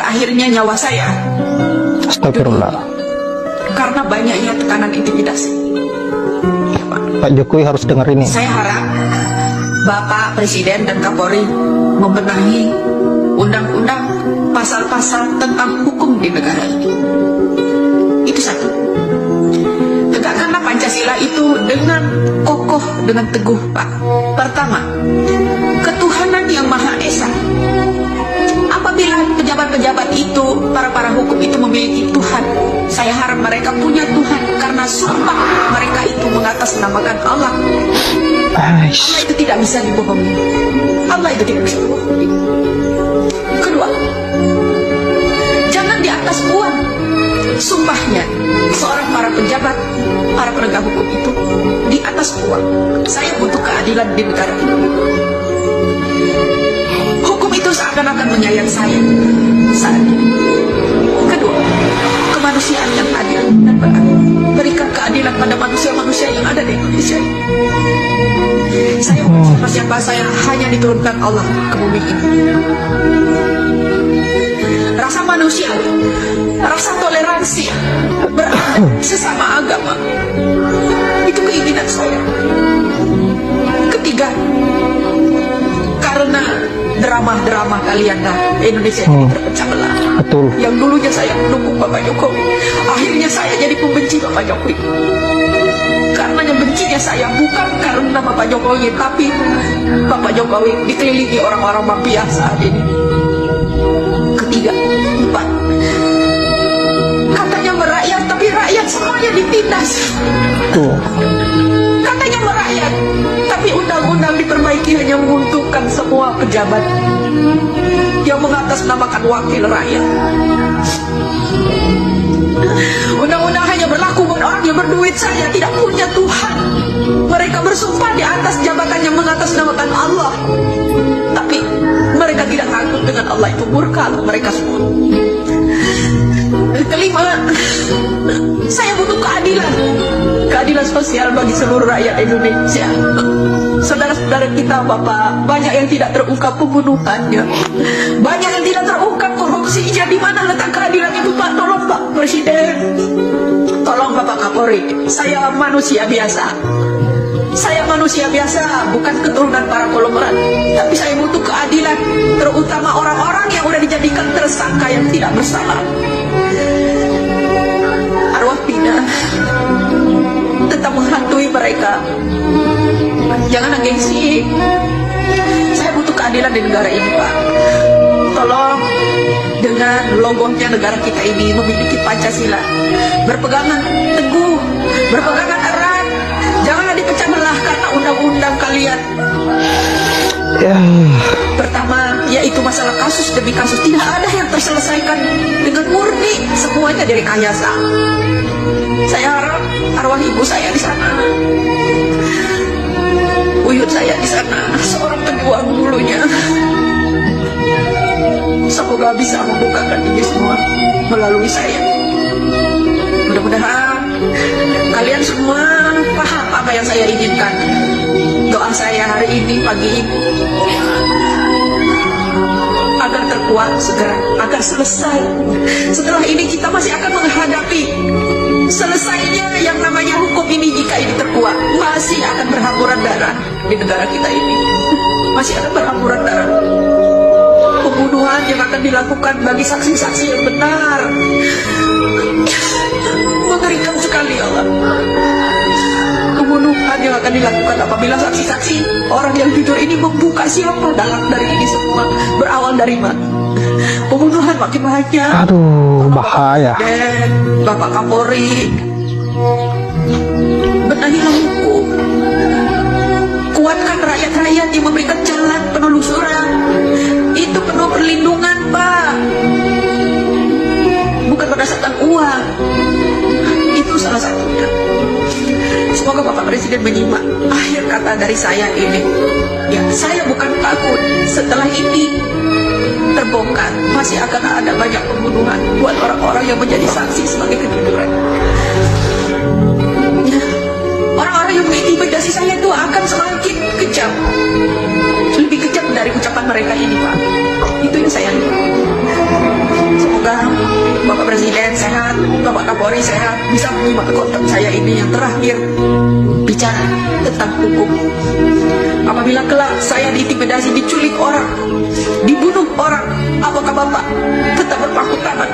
akhirnya nyawa saya. Astagfirullah. Karena banyaknya tekanan intimidasi. Ya, Pak. Pak Jokowi harus dengar ini. Saya harap Bapak Presiden dan Kapolri membenahi undang-undang, pasal-pasal tentang hukum di negara ini. Itu satu. Tegakkanlah Pancasila itu dengan kokoh, dengan teguh, Pak. Pertama, ketuhanan yang Maha Esa. Apabila pejabat-pejabat itu, para hukum itu memiliki Tuhan, saya harap mereka punya Tuhan, karena sumpah mereka itu mengatasnamakan Allah. Allah itu tidak bisa dibohongi. Allah itu tidak bisa dibohongi. Kedua, jangan di atas uang. Sumpahnya seorang para pejabat, para penegak hukum itu di atas uang. Saya butuh keadilan di negara ini. Hukum itu seakan-akan menyayang saya saat ini. Kedua, kemanusiaan yang adil dan beradil. Berikan keadilan pada manusia-manusia yang ada di Indonesia. Saya bukan siapa, saya hanya diturunkan Allah ke bumi ini. Rasa manusia, rasa toleransi, berada sesama agama, itu keinginan saya. Ketiga, karena drama-drama kalian Indonesia ini terpecah belah. Betul. Yang dulunya saya mendukung Bapak Jokowi, akhirnya saya jadi pembenci Bapak Jokowi. Karena yang bencinya saya bukan karena Bapak Jokowi, tapi Bapak Jokowi dikelilingi orang-orang mafia saat ini. Ketiga, empat, katanya merakyat, tapi rakyat semuanya ditindas. Katanya merakyat, tapi undang-undang diperbaiki hanya menguntungkan semua pejabat yang mengatasnamakan wakil rakyat. Undang-undang hanya berlaku buat orang yang berduit saja, tidak punya Tuhan. Mereka bersumpah di atas jabatan yang mengatasnamakan Allah, tapi mereka tidak takut dengan Allah, itu murka mereka semua. Kelima, saya butuh keadilan. Keadilan sosial bagi seluruh rakyat Indonesia. Saudara-saudara kita, Bapak, banyak yang tidak terungkap pembunuhannya, banyak yang tidak terungkap korupsinya. Di mana letak keadilan itu, Pak? Tolong Pak Presiden, tolong Bapak Kapolri. Saya manusia biasa. Saya manusia biasa, bukan keturunan para konglomerat, tapi saya butuh keadilan, terutama orang-orang yang udah dijadikan tersangka yang tidak bersalah. Arwah Pina tetap menghantui mereka. Jangan gengsi. Saya butuh keadilan di negara ini, Pak. Tolong, dengan logonya negara kita ini memiliki Pancasila, berpegangan teguh, berpegangan erat. Janganlah dipecah belah karena undang-undang kalian. Pertama, yaitu masalah kasus demi kasus. Tidak ada yang terselesaikan dengan murni, semuanya dari rekayasa. Saya harap arwah ibu saya di sana, buyut saya di sana, seorang pejuang dulunya, semoga bisa membukakan ini semua melalui saya. Mudah-mudahan kalian semua paham apa yang saya inginkan. Doa saya hari ini, pagi ini, agar terkuat segera, agar selesai. Setelah ini kita masih akan menghadapi selesainya yang namanya hukum ini. Jika ini terkuat, masih akan berhamburan darah di negara kita ini. Masih akan berhamburan darah. Pembunuhan yang akan dilakukan bagi saksi-saksi yang benar. Mengerikan sekali, Allah. Pembunuhan yang akan dilakukan apabila saksi-saksi orang yang jujur ini membuka siapa dalam dari ini semua, berawal dari mana. Pembunuhan makin banyak. Aduh, bahaya. Dan Bapak Kapolri, benahilah hukum, kuatkan rakyat-rakyat yang memberikan jalan penelusuran. Itu penuh perlindungan, Pak, bukan berdasarkan uang. Itu salah satunya. Semoga Bapak Presiden menyimak akhir kata dari saya ini. Ya, saya bukan takut. Setelah ini terbongkar, masih akan ada banyak pembunuhan buat orang-orang yang menjadi saksi sebagai kejujuran. Ya, orang-orang yang mengintimidasi saya itu akan semakin kejam, lebih kejam dari ucapan mereka ini, Pak. Itu yang saya lihat. Semoga Bapak Presiden sehat, Bapak Kapolri sehat, bisa menerima kontak saya ini yang terakhir bicara tentang hukum. Apabila kelak saya diintimidasi, diculik orang, dibunuh orang, apakah Bapak tetap berpangku tangan